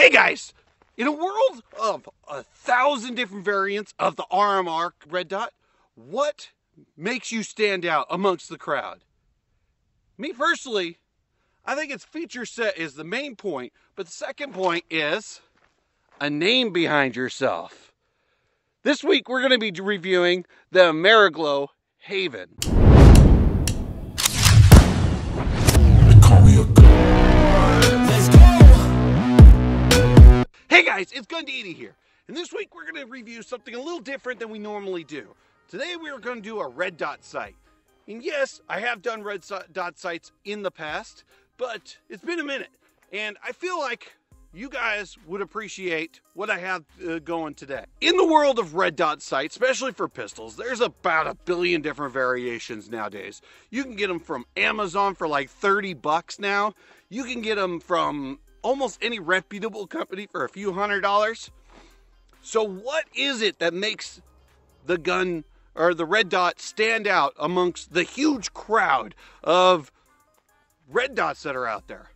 Hey guys, in a world of 1,000 different variants of the RMR red dot, what makes you stand out amongst the crowd? Me personally, I think its feature set is the main point, but the second point is a name behind yourself. This week we're going to be reviewing the Ameriglo Haven. Hey guys, it's Gundeedy here, and this week we're going to review something a little different than we normally do. Today we are going to do a red dot sight. And yes, I have done red dot sights in the past, but it's been a minute, and I feel like you guys would appreciate what I have going today. In the world of red dot sights, especially for pistols, there's about 1 billion different variations nowadays. You can get them from Amazon for like 30 bucks now. You can get them from almost any reputable company for a few $100s. So what is it that makes the gun or the red dot stand out amongst the huge crowd of red dots that are out there?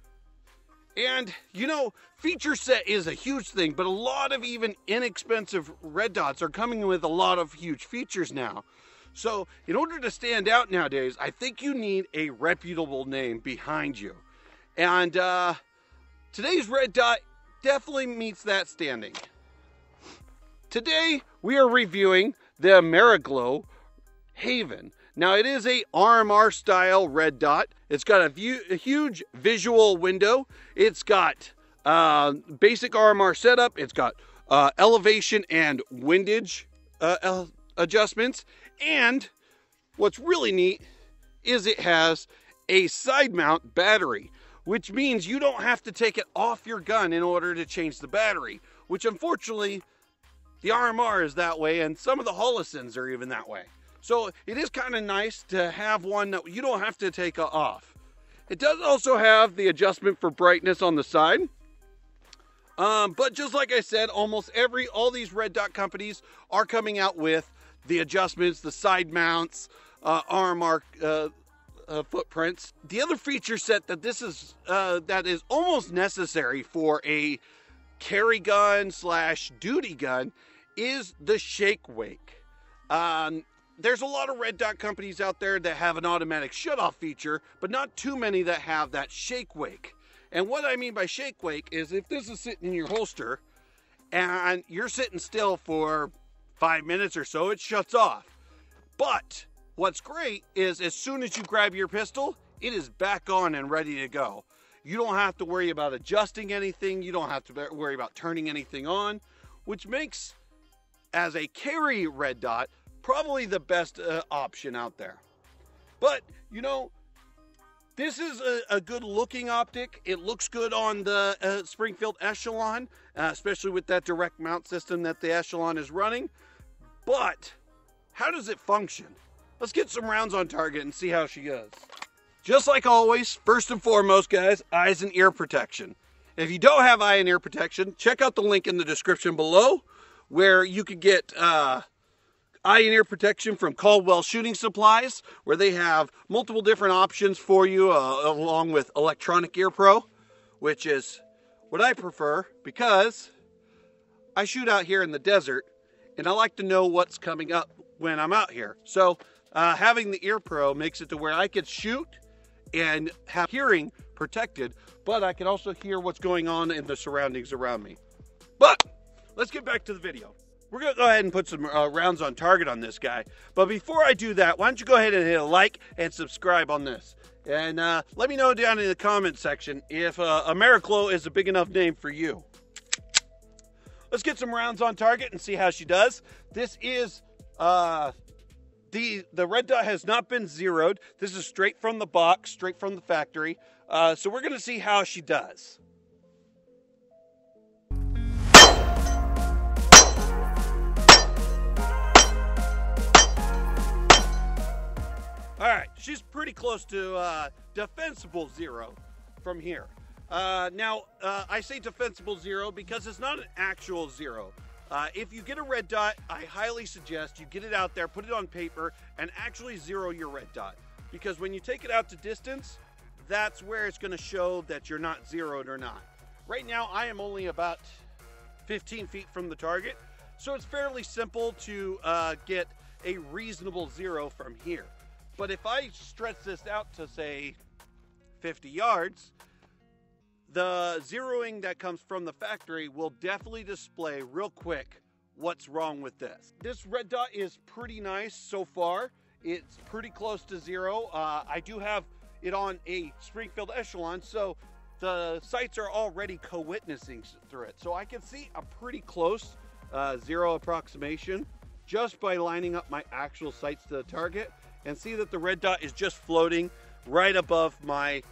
And you know, feature set is a huge thing, but a lot of even inexpensive red dots are coming with a lot of huge features now. So in order to stand out nowadays, I think you need a reputable name behind you. And today's red dot definitely meets that standing. Today we are reviewing the Ameriglo Haven. Now it is a RMR style red dot. It's got a huge visual window. It's got basic RMR setup. It's got elevation and windage adjustments. And what's really neat is it has a side mount battery, which means you don't have to take it off your gun in order to change the battery, which unfortunately the RMR is that way, and some of the Holosuns are even that way. So it is kind of nice to have one that you don't have to take off. It does also have the adjustment for brightness on the side. But just like I said, all these red dot companies are coming out with the adjustments, the side mounts, RMR footprints. The other feature set that that is almost necessary for a carry gun / duty gun is the shake wake. There's a lot of red dot companies out there that have an automatic shutoff feature, but not too many that have that shake wake. And what I mean by shake wake is if this is sitting in your holster and you're sitting still for 5 minutes or so, it shuts off. But what's great is as soon as you grab your pistol, it is back on and ready to go. You don't have to worry about adjusting anything. You don't have to worry about turning anything on, which makes, as a carry red dot, probably the best option out there. But, you know, this is a good looking optic. It looks good on the Springfield Echelon, especially with that direct mount system that the Echelon is running. But how does it function? Let's get some rounds on target and see how she goes. Just like always, first and foremost, guys, eyes and ear protection. If you don't have eye and ear protection, check out the link in the description below where you could get eye and ear protection from Caldwell Shooting Supplies, where they have multiple different options for you along with Electronic Ear Pro, which is what I prefer because I shoot out here in the desert and I like to know what's coming up when I'm out here. So having the Ear Pro makes it to where I could shoot and have hearing protected, but I can also hear what's going on in the surroundings around me. But let's get back to the video. We're gonna go ahead and put some rounds on target on this guy. But before I do that, why don't you go ahead and hit a like and subscribe on this. And let me know down in the comment section if Ameriglo is a big enough name for you. Let's get some rounds on target and see how she does. This is the red dot has not been zeroed. This is straight from the box, straight from the factory. So we're going to see how she does. All right, she's pretty close to defensible zero from here. Now, I say defensible zero because it's not an actual zero. If you get a red dot, I highly suggest you get it out there, put it on paper, and actually zero your red dot. Because when you take it out to distance, that's where it's going to show that you're not zeroed or not. Right now I am only about 15 feet from the target, so it's fairly simple to get a reasonable zero from here. But if I stretch this out to say 50 yards, the zeroing that comes from the factory will definitely display real quick what's wrong with this. This red dot is pretty nice so far. It's pretty close to zero. I do have it on a Springfield Echelon, so the sights are already co-witnessing through it. So I can see a pretty close zero approximation just by lining up my actual sights to the target, and see that the red dot is just floating right above my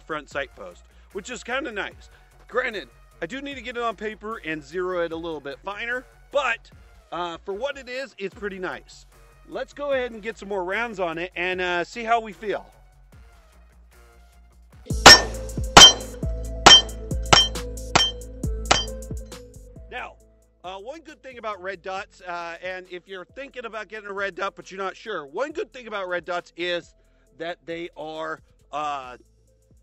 front sight post, which is kind of nice. Granted, I do need to get it on paper and zero it a little bit finer, but for what it is, it's pretty nice. Let's go ahead and get some more rounds on it and see how we feel. Now, one good thing about red dots, and if you're thinking about getting a red dot but you're not sure, one good thing about red dots is that they are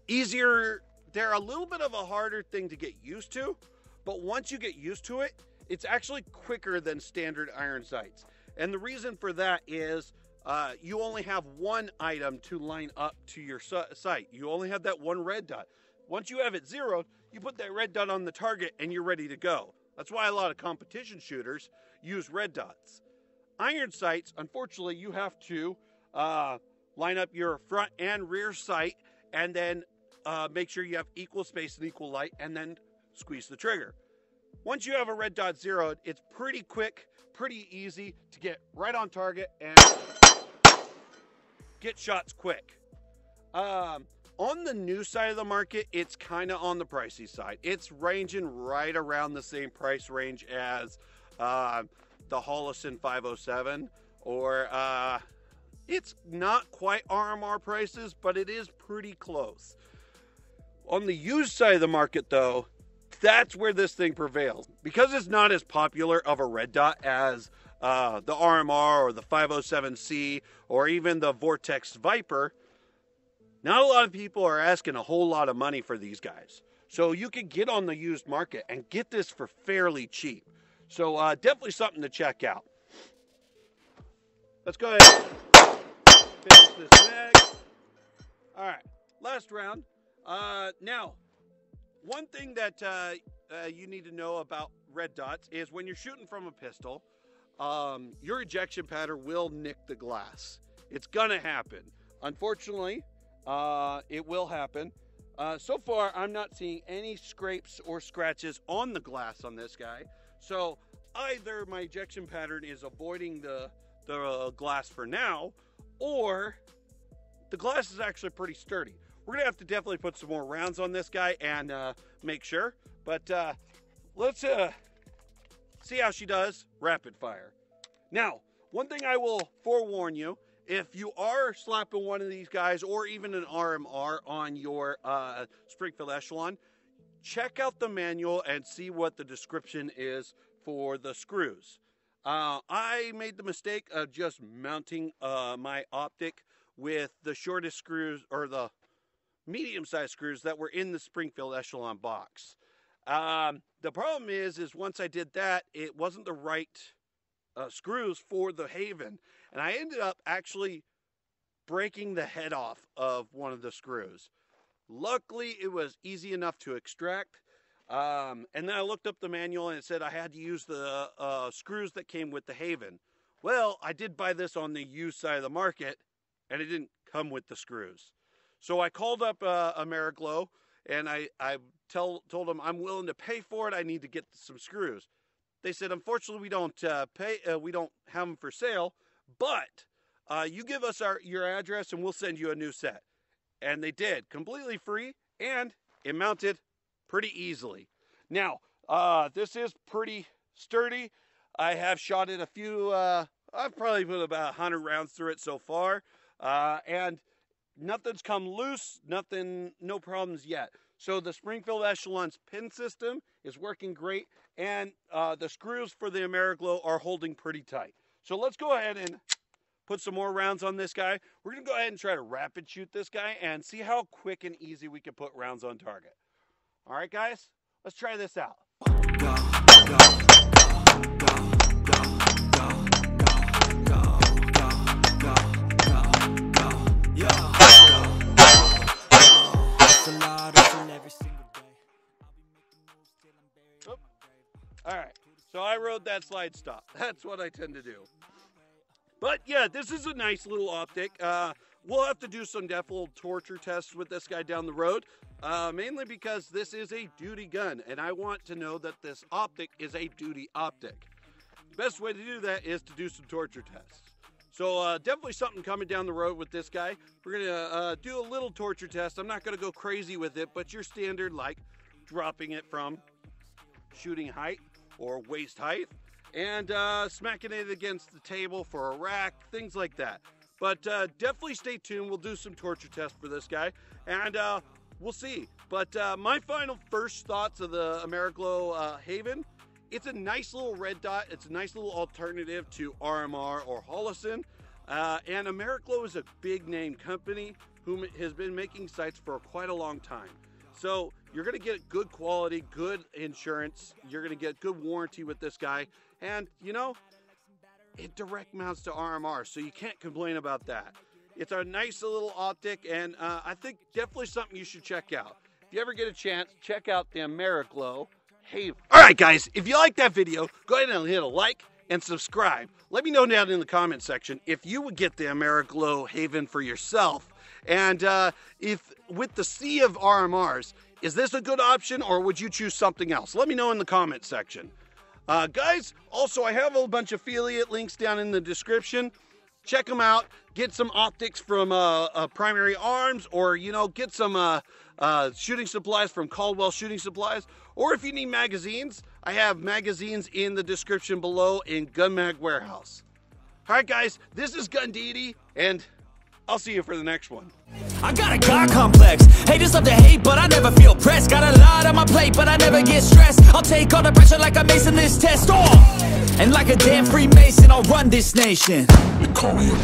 easier. They're a little bit of a harder thing to get used to, but once you get used to it, it's actually quicker than standard iron sights. And the reason for that is you only have one item to line up to your sight. You only have that one red dot. Once you have it zeroed, you put that red dot on the target and you're ready to go. That's why a lot of competition shooters use red dots. Iron sights, unfortunately, you have to line up your front and rear sight and then make sure you have equal space and equal light, and then squeeze the trigger. Once you have a red dot zeroed, it's pretty quick, pretty easy to get right on target and get shots quick. On the new side of the market, it's kind of on the pricey side. It's ranging right around the same price range as the Holosun 507, or it's not quite RMR prices, but it is pretty close. On the used side of the market, though, that's where this thing prevails. Because it's not as popular of a red dot as the RMR or the 507C or even the Vortex Viper, not a lot of people are asking a whole lot of money for these guys. So you can get on the used market and get this for fairly cheap. So definitely something to check out. Let's go ahead and finish this mag. All right, last round. Now, one thing that you need to know about red dots is when you're shooting from a pistol, your ejection pattern will nick the glass. It's gonna happen. Unfortunately, it will happen. So far, I'm not seeing any scrapes or scratches on the glass on this guy. So either my ejection pattern is avoiding the glass for now, or the glass is actually pretty sturdy. We're gonna have to definitely put some more rounds on this guy and make sure. But let's see how she does rapid fire. Now, one thing I will forewarn you, if you are slapping one of these guys or even an RMR on your Springfield Echelon, check out the manual and see what the description is for the screws. I made the mistake of just mounting my optic with the shortest screws, or the medium-sized screws that were in the Springfield Echelon box. The problem is once I did that, it wasn't the right screws for the Haven, and I ended up actually breaking the head off of one of the screws. Luckily, it was easy enough to extract, and then I looked up the manual and it said I had to use the screws that came with the Haven. Well, I did buy this on the used side of the market, and it didn't come with the screws. So I called up Ameriglo, and I told them I'm willing to pay for it. I need to get some screws. They said, unfortunately, we don't we don't have them for sale, but you give us your address and we'll send you a new set. And they did, completely free, and it mounted pretty easily. Now, this is pretty sturdy. I have shot it a few, I've probably put about 100 rounds through it so far, and nothing's come loose, no problems yet. So the Springfield Echelon's pin system is working great, and the screws for the Ameriglo are holding pretty tight. So let's go ahead and put some more rounds on this guy. We're gonna go ahead and try to rapid shoot this guy and see how quick and easy we can put rounds on target. All right, guys, Let's try this out. All right, so I rode that slide stop. That's what I tend to do. But yeah, this is a nice little optic. We'll have to do some definite torture tests with this guy down the road, mainly because this is a duty gun, and I want to know that this optic is a duty optic. The best way to do that is to do some torture tests. So definitely something coming down the road with this guy. We're gonna do a little torture test. I'm not gonna go crazy with it, but your standard, like dropping it from shooting height or waist height, and smacking it against the table for a rack, things like that. But definitely stay tuned. We'll do some torture tests for this guy, and we'll see. But my final first thoughts of the Ameriglo Haven, it's a nice little red dot. It's a nice little alternative to RMR or Holosun. And Ameriglo is a big name company who has been making sights for quite a long time. So you're going to get good quality, good insurance. You're going to get good warranty with this guy. And, you know, it direct mounts to RMR, so you can't complain about that. It's a nice little optic, and I think definitely something you should check out. If you ever get a chance, check out the Ameriglo Haven. All right, guys, if you like that video, go ahead and hit a like and subscribe. Let me know down in the comment section if you would get the Ameriglo Haven for yourself. And if with the sea of RMRs, is this a good option, or would you choose something else? Let me know in the comment section. Guys, also I have a bunch of affiliate links down in the description. Check them out. Get some optics from Primary Arms, or, you know, get some shooting supplies from Caldwell Shooting Supplies. Or if you need magazines, I have magazines in the description below in Gun Mag Warehouse. All right, guys, this is Gun Didi, and I'll see you for the next one. I got a God complex. Haters love to hate, but I never feel pressed. Got a lot on my plate, but I never get stressed. I'll take all the pressure like I'm acing this test. And like a damn Freemason, I'll run this nation. They call me a